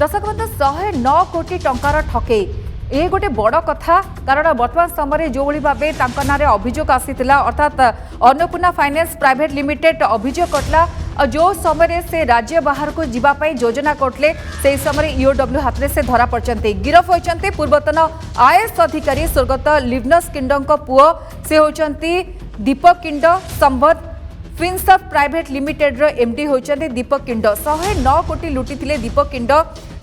दर्शक बंधु 109 कोटी टंकार ठकई ये गोटे बड़ कथा कारण वर्तमान समय जो भाव ना अभियोग आसीला अर्थात अन्नपूर्णा फाइनेंस प्राइवेट लिमिटेड अभियोग करला जो समय से राज्य बाहर को जीवाई योजना करते से समय ईओडब्ल्यू हाथ में से धरा पड़ते गिरफ होती पूर्वतन आईएएस अधिकारी स्वर्गत लिवनस किंड पुओ से होती दीपक किंड संबद फिनसर्फ प्राइवेट लिमिटेड एमडी होती दीपक किंड 109 कोटी लुटी दीपक किंड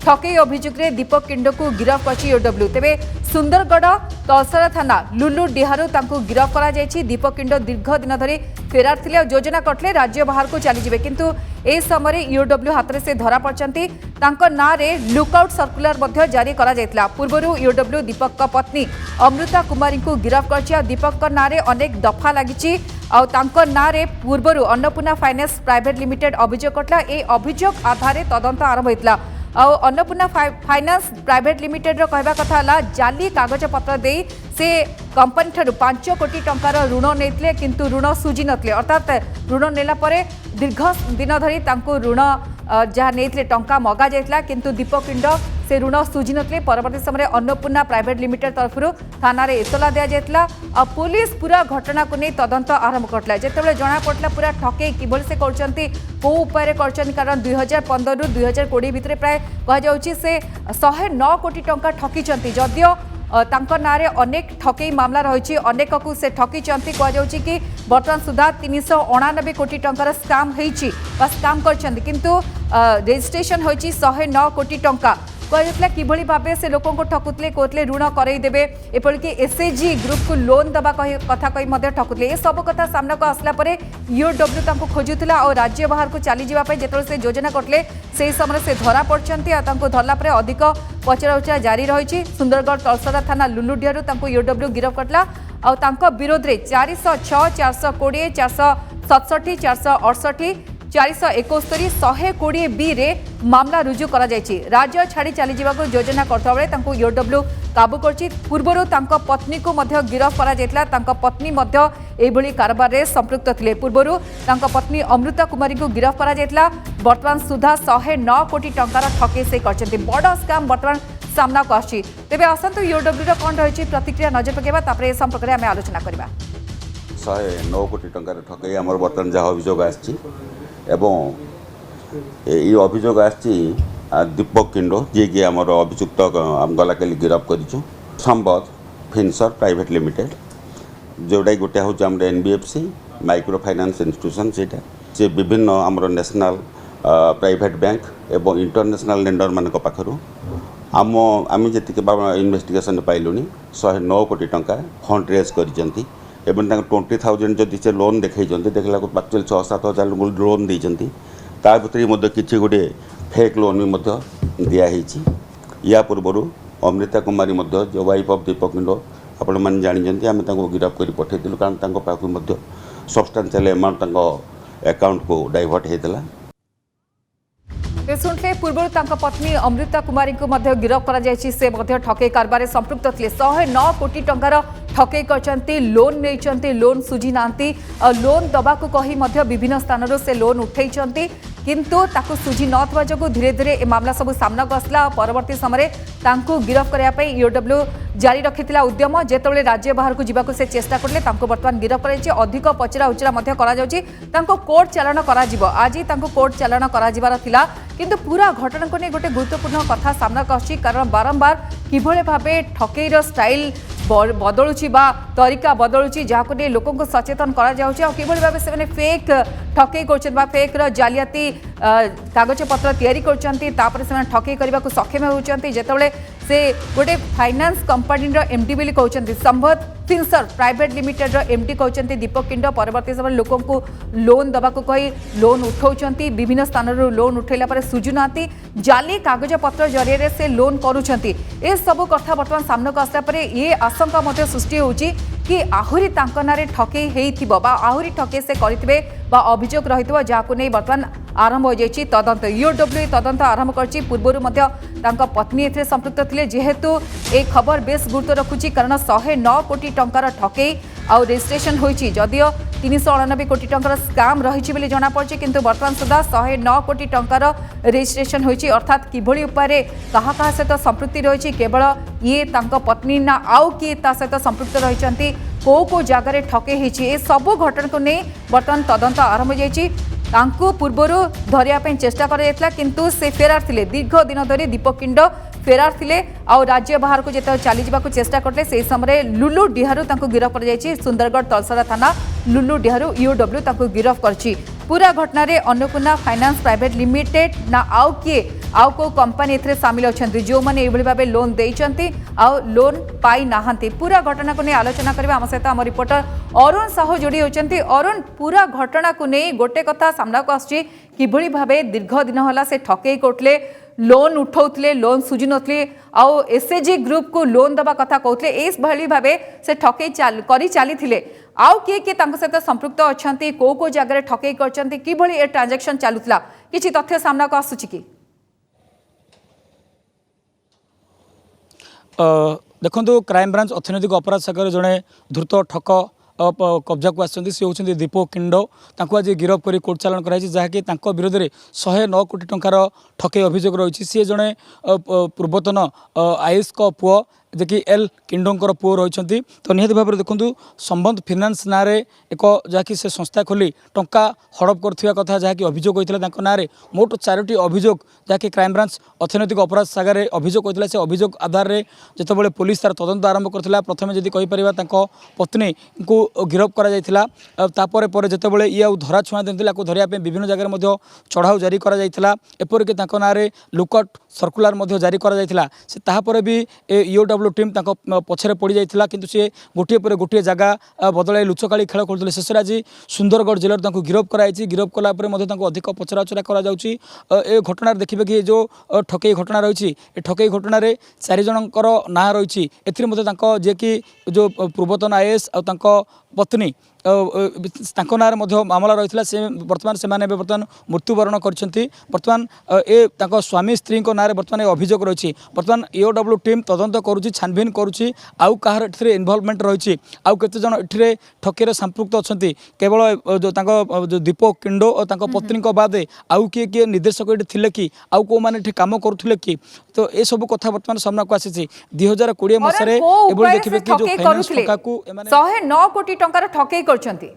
ठकई अभियोग दीपक किंड को गिरफ कर ईओडब्ल्यू तेरे सुंदरगढ़ तलसरा थाना लुलु डिहारू गिरफ कर दीपक किंड दीर्घ दिन धरी फेरार थे योजना करते राज्य बाहर को चलीजे किंतु ए समय ईओडब्ल्यू हाथ में से धरा पड़ते ना लुकआउट सर्कुलर जारी करा पूर्व ईओडब्ल्यू दीपक पत्नी अमृता कुमारी को गिरफ कर दीपक ना अनेक दफा लगी ना पूर्व अन्नपूर्णा फाइनेंस प्राइवेट लिमिटेड अभियोग करता ए अभियोग आधार तदंत आरंभ होता अन्नपूर्णा फाइनेंस प्राइवेट लिमिटेड कहवा कथा जाली कागज पत्र दे से कंपनी ठारू 5 कोटी टंकार ऋण नहीं किंतु ऋण सुझी नथिले अर्थात ऋण नेला परे दीर्घ दिन धरी ऋण जहाँ नहीं टंका मगा जाइला किंतु दीपक किंड से ऋण सुझी नथिले परवर्ती समय अन्नपूर्णा प्राइवेट लिमिटेड तरफ थाना एतला दि जाइला पुलिस पूरा घटना को नहीं तदंत आरंभ करला जेतेबेले जना पड़ला पूरा ठकई किभली से करचंती को उपाय करचंती कारण 2015 रु 2020 भितर प्राय कह जाउची से 109 कोटी टंका ठकीचंती जदियो ना अनेक ठकई मामला रही अनेक को से ठकी कहुच्छी कि बर्तमान सुधा 399 कोटी टंकार स्काम स्काम कर किंतु रजिस्ट्रेशन होती 109 कोटी टंका कहला किभली भाव से लोक ठकुले कहते ऋण करईदेवे एपरिक एसएचजी ग्रुप को लोन दबा कथा कही ठकुले ये सब कथा सामना को आसला ईओडब्ल्यू खोजुला और राज्य बाहर को चली जावाई जो से योजना करते से समय से धरा पड़ते धरला अधिक पचरा उचरा जारी रही सुंदरगढ़ तलसरा थाना लुलुडियारू ईओडब्ल्यू गिरफ करला विरोध में 406 420 467 468 471 120 बी रे मामला रुजु करा जायछि राज्य छाड़ी चली जावाक योजना करता बेले ईओडब्ल्यू काबू करछि पूर्वरु पत्नी को मध्य गिरफ करा जायतला पत्नी मध्य एभली कारबार रे संपृक्त थिले पूर्वरु पत्नी अमृता कुमारी को गिरफ करा जायतला वर्तमान सुधा 109 कोटी टंकार ठके से करछन्ति बड़ स्काम वर्तमान सामना को आछि तेबे आसंतु ईओडब्ल्यू रो कोन रहिछि प्रतिक्रिया नजर पकेबा तापर ए संपर्क रे आमे आलोचना करबा 109 कोटी टंकार ठके हमर वर्तमान जहा अभियोग आछि एवं ये अभियोग आसी दीपक किंड जी कि आम अभियुक्त गला कल गिरफ कर संबद फिनसर प्राइवेट लिमिटेड जोटा गोटे हूँ आम एनबीएफसी माइक्रो फाइनेंस इंस्टीट्यूशन से विभिन्न आम नेशनल प्राइवेट बैंक एवं इंटरनेशनल लेंडर मान पाखर आम जी इन्वेस्टिगेशन पाइलुँ 109 कोटी टंका फंड रेज कर 20,000 जदि से लोन देखा देखला एक्चुअली 6-7 हजार लोन देती ता भर किसी गोटे फेक लोन भी दिखाई या पूर्व अमृता कुमारी जो वाइफ ऑफ दीपक किंड आपण मैंने जानी आम गिरफ कर पठेलु कारण पाक सब्सटेंशियल अमाउंट अकाउंट को डाइवर्ट होता शुणुले पूर्व पत्नी अमृता कुमारी को गिरफ कर ठकई कारबार संपृक्त थे 109 कोटी टंकार ठकई कर लोन नहीं लोन सुझी ना लोन दबा को कही विभिन्न स्थान से लोन उठे किंतु ताकू सुझी न जो धीरे धीरे ए मामला सब सामना को आसला परवर्ती समय गिरफ करने ईओडब्ल्यू जारी रखिथिला उद्यम जेतेबेले राज्य बाहर को जीवाक से चेष्टा करले बर्तमान गिरफ कर अधिक पचरा उचरा कोर्ट चालाण कर आज कोर्ट चालाण कर किंतु पूरा घटना को नहीं गोटे गुरुत्वपूर्ण कथा सामना को आछि कारण बारंबार किभले भाबे ठकईर स्टाइल बदलुची तरीका बदलुची जहाँ नहीं लोक सचेतन किभली भाव से फेक ठकई कर फेक जालियाती कागज पत्र तैयारी कर ठकई करने को सक्षम होती जितेबाला से गोटे फाइनेंस कंपनी एमडी बोली कहते संबद फिनसर प्राइवेट लिमिटेड एमडी कहते दीपक किंड परवर्ती समय लोक लोन दबा को कही लोन उठाउछंती विभिन्न स्थान लोन उठेला पर सुझुना जाली कागज पत्र जरिए से लोन करुछंती ए सब कथा बर्तमान सामना को आसला परे ये आशंका मध्य सृष्टि होउची कि आहुरी तांको नारे ठकई हेइथिबो बा आहुरी ठकई से करितबे बा अभियोग रहितबो जाको नै वर्तमान आरंभ हो जाइछि तदंत ईओडब्ल्यू तदंत आरंभ करछि पूर्वरु मध्य तांका पत्नी एथे संपृक्त थिले जेहेतु ए खबर बेस गुरुत्व रखुछि कारण 109 कोटी टंकार ठकई आउ रेजिस्ट्रेशन होईछि जदियो 389 कोटी टंकार स्काम रही बोली जमापड़ी किंतु बर्तमान सुधा 109 कोटी टंकार रेजिस्ट्रेशन होईछि अर्थात किभली उपाय कहा कहा सहित संपृक्ति रही केवल ये तांको पत्नी ना आउ किए ता सहित संपृक्त रही को जगार ठके होईछि सबू घटना को नहीं बर्तमान तदंत आरंभ हो तांको पूर्वर धरिया चेष्टा करा किंतु से फेरार थिले दीर्घ दिन धरी दीपक किंड फेरार थिले आउ राज्य बाहर को जेत चली जावाक चेष्टा करते से समय लुलु डिहारू तांको गिरफ कर जायछि सुंदरगढ़ तलसरा थाना लुलु डिहारू ईओडब्ल्यू तांको गिरफ करछि पूरा घटना रे अन्नपूर्णा फाइनान्स प्राइवेट लिमिटेड ना आउ किए आउ को कंपनी एथरे शामिल अछंती जो माने एभली भाबे लोन देइचंती आउ लोन पाई नाहंती पूरा घटना को नै आलोचना करबा हम सहित हम रिपोर्टर अरुण साहू जोड़ी होचंती अरुण पूरा घटना को नै गोटे कथा सामना को आछि किभली भाबे दीर्घ दिन होला से ठकेई कोटले लोन उठाउतले लोन सुझी नथले आउ एसएजी ग्रुप को लोन दबा कथा कहतले एस भली भाबे से ठकेई करी चली थिले आउ किए तांको सहित संपृक्त अछंती को जगह ठकेई करछंती किभली ए ट्रांजैक्शन चालुतला किछि तथ्य सामना को आसुछि कि देखो क्राइम ब्रांच अर्थनैतिक अपराध शाखा जड़े धृत ठक कब्जा को आसती सी होती दीपक किंडो आज गिरफ कर कोर्ट चालाण कराई जहाँकि विरोध में 109 कोटी टंकार ठके अभियोग रही सी जड़े पूर्वतन आयुष का पुओ जे एल किंडोंकर पुओ रही तो निहत भाव में देखूँ संबंध फाइनान्स ना एक जहाँकि से संस्था खोली टंका हड़प कर कथा जहाँकि अभियोग होता ना मोट 4टी अभियोग जहाँकि क्राइम ब्रांच अर्थनैतिक अपराध शाखा अभियोग होता से अभियोग आधार में जितेबाला पुलिस तार तदंत आरंभ करथिला प्रथमे जदि कहि परिबा तांको पत्नी को गिरफ करा जायथिला तापर पर जितेबाला ये आउ धरा छुआ देथिला को धरिया पे विभिन्न जगह मध्ये चढ़ाऊ जारी करा जायथिला एपरिक तांको नारे लुकआउट सर्कुलर मध्ये जारी करा जायथिला से तापर भी ईओडब्ल्यू टीम तांको पछरे पड़ी जायथिला किंतु से गोटे पर गोटे जगह बदलाई लुचकाली खेल करथिले शेष आज सुंदरगढ़ जिल्लार तांको गिरफ कराई गिरफ कला पर मध्ये तांको अधिक पचराउचरा करा जाउची ए घटना देखिबे कि जो ठकेई घटना रही ठकेई घटना रे 4 जनकर ना रही जे कि जो पूर्वतन आईएएस और पत्नी ना मामला रही से बर्तमान से बर्तमान मृत्युवरण करर्तमान ए स्वामी स्त्री ना बर्तमान अभियोग रही बर्तमान ईओडब्ल्यू टीम तदंत करुच्ची छानबीन करुच्ची आउ कहार इनवल्वमेंट रही आउ केते जन एठिरे ठकेर संपृक्त अच्छा केवल जो दीपक किंडो और पत्नी बाद आउ किए किए निर्देशक ये थिले कि आउ को माने काम करुले कि तो ये सब कथा बर्तमान सामना को आसी 2020 मसीह देखिए कि जो फाइनान्स टंका को 109 कोटी टंकार ठकेई करछंती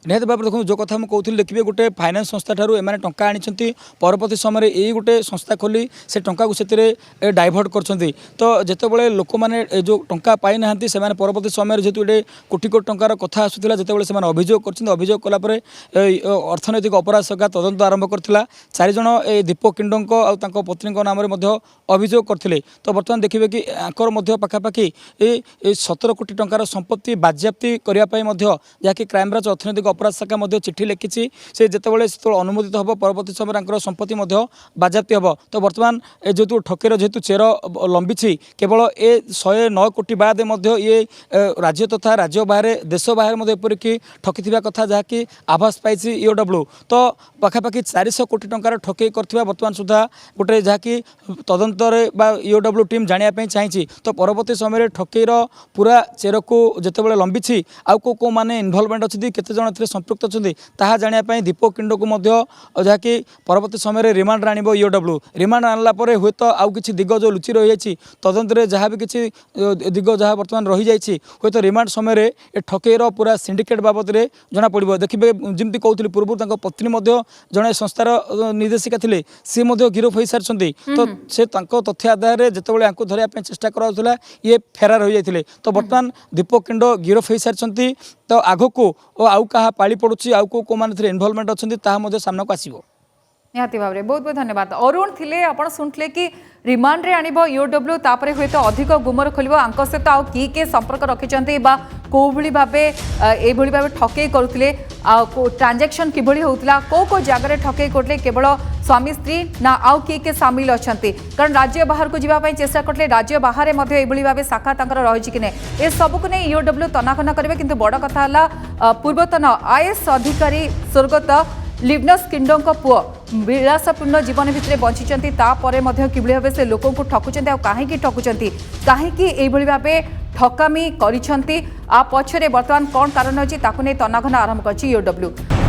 निहत भाव देखो जो कथा मुझे कहूँ देखिए गोटे फाइनान्स संस्था ठारू एमाने टंका आनी परवर्ती समय यही गोटे संस्था खोली से टंका को से डाइभर्ट कर तो जितेबाला लोक मैंने जो टंका पाई ना से परवर्ती समय जेहतु गोटे कोटी कोटी टंकार कथा आसूला जितेबाला से अभियोग कर कलापर अर्थनैतिक अपराध शाखा तदंत आरंभ करथिला 4 जन दीपक किंडों और पत्नी नाम अभियोग करते तो बर्तमान देखिए कि आंकर पाखापाखि 17 कोटी टंकार संपत्ति बाज्याप्ति करने जहाँकि क्राइम ब्रांच अर्थनैतिक अपराध शाखा चिठी लिखी से जितेबाला अनुमोदित हम परवर्ती समय संपत्ति बाज्याप्ति हम तो बर्तमान जेहतु ठकेर जेहतु चेर लंबी केवल ए 109 कोटी बाद ये राज्य तथा राज्य बाहर देश बाहर एपरिक ठकी कथा जहाँकि आभास पाई ईओडब्ल्यू तो पाखापाखि 400 कोटी टंकार ठकेई कर बर्तमान सुधा गोटे जहाँकि तदंत ईओडब्ल्यू टीम जानापी चाहिए तो परवर्ती समय ठकेईर पूरा चेर को जितेबाला लंबी आउ को माने इनवल्वमेंट अच्छी केते जन संपृक्त अच्छी ताहा जानापी दीपक किंडो को जहाँकि परवर्ती समय रिमांड आनब ईओडब्ल्यू रिमांड आनला हुए तो आउ कि दिग जो लुचि रही है तदंत जहाँ भी किसी दिग जहाँ बर्तमान रही जाए हूँ तो रिमांड समय ठकेईर पूरा सिंडिकेट बाबद में जना पड़ो देखिए जमी कहते पूर्व पत्नी जड़े संस्थार निर्देशिका थे सी गिरफ हो सारी तो से तथ्य आधार में जितेबाला धरने चेष्टा कराला ये फेरार हो जाते तो बर्तमान दीपक किंडो गिरफ हो सारी तो आग को आउ क्या पाली पड़ुची आउ को माने इनवल्वमेंट अच्छा सामना को आसो निहाती भाव में बहुत बहुत धन्यवाद अरुण थिले आपण सुनले कि रिमांड रे आनिबो ईओडब्ल्यू तापरे हुए तो अधिक गुमर खोलिबो आंक सहित आउ किए संपर्क रखिछन्ती बा कोभली भाबे ए भली भाबे ठकेई करुथिले आ ट्रांजैक्शन किभली होउतला को जगह ठकेई करले केवल स्वामी स्त्री ना आउ किए सामिल अछन्ती कारण राज्य बाहर को जीवा चेष्टा करले राज्य बाहर मध्ये एभली भाबे शाखा तांकर रहिछि कि नै ए सब को नै ईओडब्ल्यू तनाखना करबे किंतु बड़ कथा हला पूर्वतन आईएएस अधिकारी स्वर्गत लिवनस किंडो पुओ विलासपूर्ण जीवन भितर बंचिंट तापर किभଳି भावे से लोक ठकुंट आ कहीं ठकुंट कहीं भाव ठकामी कर पछरे बर्तमान कौन कारण अच्छी तनाघना आरंभ कर